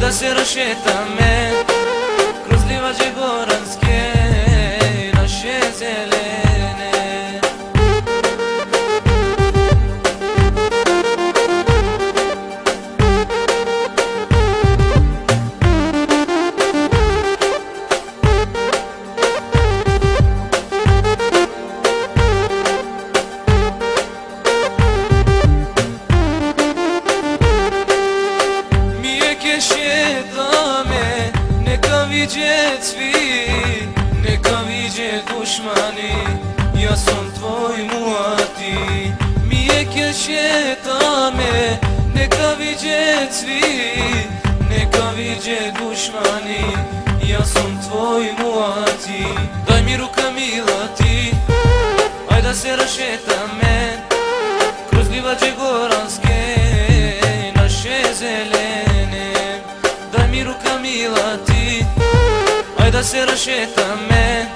da se rašetame kroz livađe goranske, naše zelene. Šetame, neka viđe cvi, neka viđe dušmani, ja sam tvoj muati. Mijeke šetame, neka viđe cvi, neka viđe dušmani, ja sam tvoj muati. Daj mi ruka mila ti, aj da se rašetame kroz livađe goranske, naše zelene. Daj mi ruka mila ti, aj da se rašetame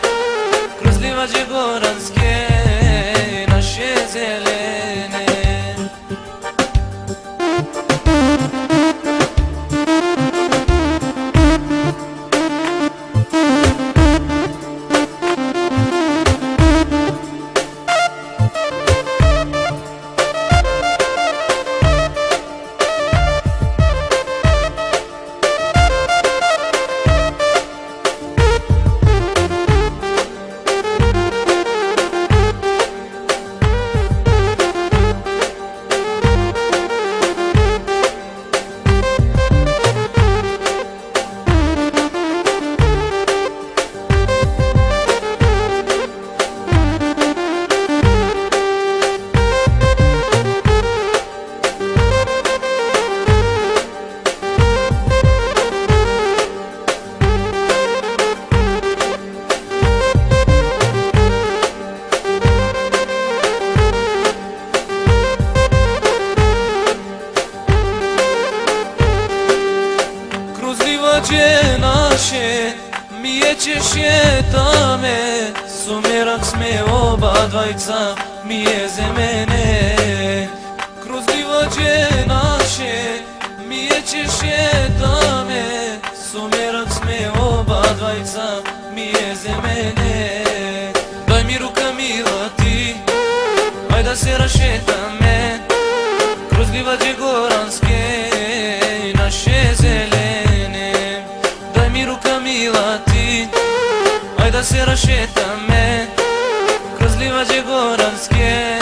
kroz livađe goranske, naše zelene. Livađe naše, mijeće šetame, sumerak sme oba dvajca, mijeze mene. Kroz livađe naše, mijeće šetame, sumerak sme oba dvajca, mijeze mene. Daj mi ruka mila ti, aj da se rašetame kroz livađe goranske, naše zelene. Mila ti, aj da se rašetame kroz livađe goranske,